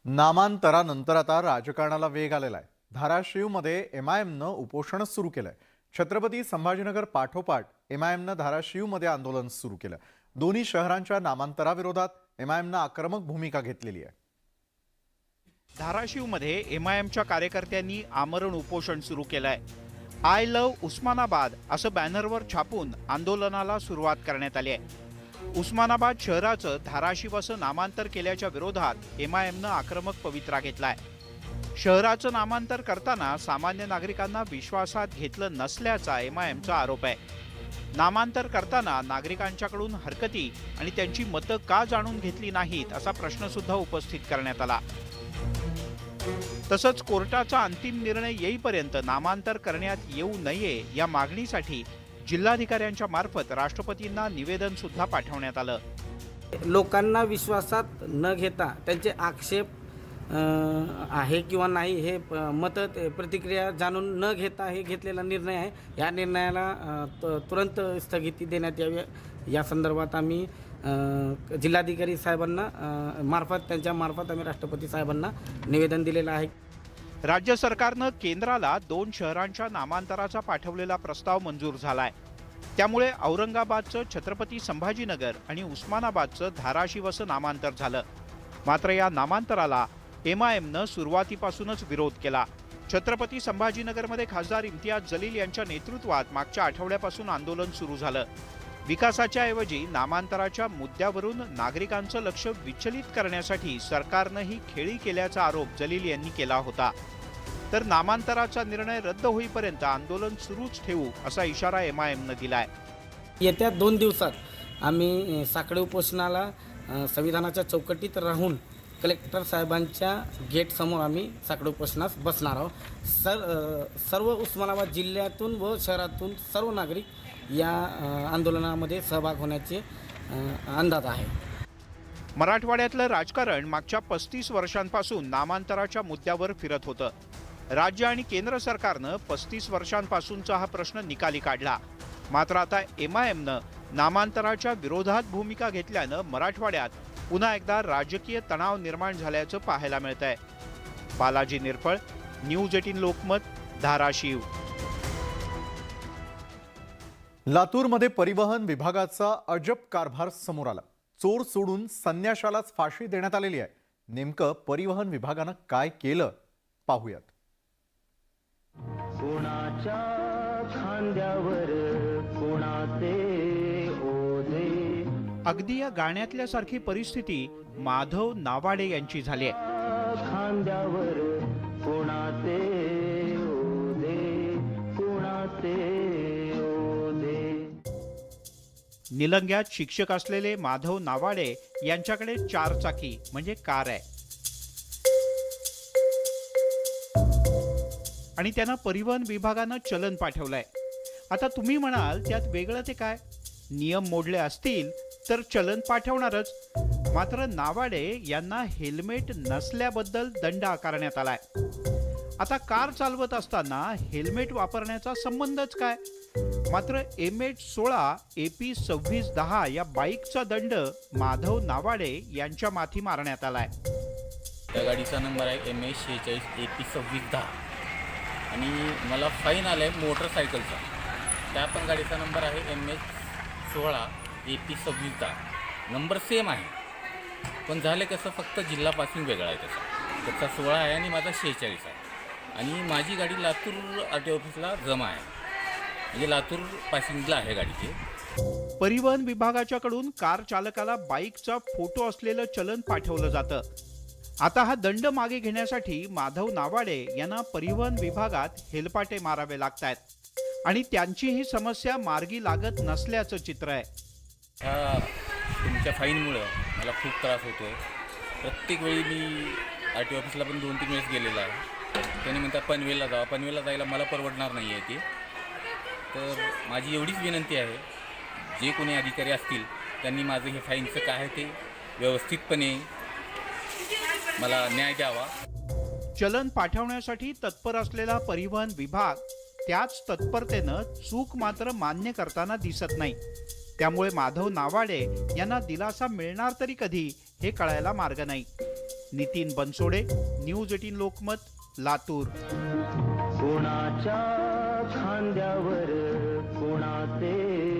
नामांतरानंतर आता राजकारणाला वेग आलेला आहे. धाराशिवमध्ये एमआयएमनं उपोषण सुरू केलंय. छत्रपती संभाजीनगर पाठोपाठ एमआयएमनं धाराशिवमध्ये आंदोलन सुरू केलं. दोन्ही शहरांच्या नामांतराविरोधात एमआयएमनं आक्रमक भूमिका घेतलेली आहे. धाराशिवमध्ये एमआयएमच्या कार्यकर्त्यांनी आमरण उपोषण सुरू केलंय. आय लव्ह उस्मानाबाद असं बॅनरवर छापून आंदोलनाला सुरुवात करण्यात आली आहे. उस्मानाबाद शहराचं धाराशिव असं नामांतर केल्याच्या विरोधात एमआयएमनं आक्रमक पवित्रा घेतलाय. शहराचं नामांतर करताना सामान्य नागरिकांना विश्वासात घेतलं नसल्याचा एमआयएमचा आरोप आहे. नामांतर करताना नागरिकांच्याकडून हरकती आणि त्यांची मतं का जाणून घेतली नाहीत असा प्रश्न सुद्धा उपस्थित करण्यात आला. तसंच कोर्टाचा अंतिम निर्णय येईपर्यंत नामांतर करण्यात येऊ नये या मागणीसाठी जिल्हाधिकाऱ्यांच्या मार्फत राष्ट्रपतींना निवेदन सुद्धा पाठवण्यात आलं. लोकांना विश्वासात न घेता त्यांचे आक्षेप आहे किंवा नाही हे मत प्रतिक्रिया जाणून न घेता हे घेतलेला निर्णय आहे. या निर्णयाला तुरंत स्थगिती देण्यात यावी या संदर्भात आम्ही जिल्हाधिकारी साहेबांना त्यांच्या मार्फत आम्ही राष्ट्रपती साहेबांना निवेदन दिलेलं आहे. राज्य सरकारनं केंद्राला 2 शहरांच्या नामांतराचा पाठवलेला प्रस्ताव मंजूर झालाय. त्यामुळे औरंगाबादचं छत्रपती संभाजीनगर आणि उस्मानाबादचं धाराशिव असं नामांतर झालं. मात्र या नामांतराला एमआयएमनं सुरुवातीपासूनच विरोध केला. छत्रपती संभाजीनगरमध्ये खासदार इम्तियाज जलील यांच्या नेतृत्वात मागच्या आठवड्यापासून आंदोलन सुरू झालं. विकासाच्या ऐवजी नामांतराच्या मुद्द्यावरून नागरिकांचं लक्ष विचलित करण्यासाठी सरकारनं ही खेळी केल्याचा आरोप जलील यांनी केला होता. तर नामांतराचा निर्णय रद्द होईपर्यंत आंदोलन सुरूच ठेवू असा इशारा एमआयएमनं दिलाय. येत्या 2 दिवसात आम्ही साखळी उपोषणाला संविधानाच्या चौकटीत राहून कलेक्टर साहेबांच्या गेटसमोर आम्ही साखळी उपोषणास बसणार आहोत. सर्व उस्मानाबाद जिल्ह्यातून व शहरातून सर्व नागरिक या आंदोलनामध्ये सहभाग होण्याचे अंदाज आहे. मराठवाड्यातलं राजकारण मागच्या 35 वर्षांपासून नामांतराच्या मुद्द्यावर फिरत होतं. राज्य आणि केंद्र सरकारनं 35 वर्षांपासूनचा हा प्रश्न निकाली काढला. मात्र आता एमआयएमनं नामांतराच्या विरोधात भूमिका घेतल्यानं मराठवाड्यात पुन्हा एकदा राजकीय तणाव निर्माण झाल्याचं पाहायला मिळतंय. बालाजी निरफळ, न्यूज 18 लोकमत, धाराशिव. लातूरमध्ये परिवहन विभागाचा अजब कारभार समोर आला. चोर सोडून संन्याशालाच फाशी देण्यात आलेली आहे. नेमकं परिवहन विभागानं काय केलं पाहूयात. कोणाच्या खांद्यावर कोणाचे ओझे. अगदी या गाण्यातल्या सारखी परिस्थिती माधव नावाडे यांची झाली आहे. खांद्यावर कोणाचे ओझे कोणाचे ओझे. निलंग्यात शिक्षक असलेले माधव नावाडे यांच्याकडे 4 चाकी म्हणजे कार आहे आणि त्यांना परिवहन विभागानं चलन पाठवलंय. आता तुम्ही म्हणाल त्यात वेगळं ते काय? नियम मोडले असतील तर चलन पाठवणारच. मात्र नावाडे यांना हेल्मेट नसल्याबद्दल दंड आकारण्यात आलाय. आता कार चालवत असताना हेल्मेट वापरण्याचा संबंधच काय? मात्र MH16 AP 2610 या बाईकचा दंड माधव नावाडे यांच्या माथी मारण्यात आलाय. त्या गाडीचा नंबर आहे MH46 AP 2610 आणि मला फाईन आलाय मोटरसायकलचा. त्या पण गाडीचा नंबर आहे MH16 AP 2610. नंबर सेम आहे पण झालं कसं, फक्त जिल्हा पासिंग वेगळा आहे. त्याचा 16 आहे आणि माझा 46 आहे. आणि माझी गाडी लातूर RTO ऑफिसला जमा आहे, म्हणजे लातूर पासिंगला आहे गाडीची. परिवहन विभागाच्याकडून कार चालकाला बाईकचा फोटो असलेलं चलन पाठवलं जातं. आता हा दंड मागे घेण्यासाठी माधव नावाडे यांना परिवहन विभागात हेलपाटे मारावे लागतायत आणि त्यांची ही समस्या मार्गी लागत नसल्याचं चित्र आहे. ह्या तुमच्या फाईनमुळं मला खूप त्रास होतो आहे. प्रत्येक वेळी मी RTO ऑफिसला पण 2-3 वेळेस गेलेला आहे. त्याने म्हणतात पनवेलला जावा. पनवेलला जायला मला परवडणार नाही आहे ते. तर माझी एवढीच विनंती आहे, जे कोणी अधिकारी असतील त्यांनी माझं हे फाईनचं काय आहे ते व्यवस्थितपणे मला न्याय द्यावा. चलन पाठवण्यासाठी तत्पर असलेला परिवहन विभाग त्याच तत्परतेनं चूक मात्र मान्य करताना दिसत नाही. त्यामुळे माधव नावाडे यांना दिलासा मिळणार तरी कधी हे कळायला मार्ग नाही. नितीन बनसोडे, न्यूज 18 लोकमत, लातूर. कोणाच्या खांद्यावर कोणाचे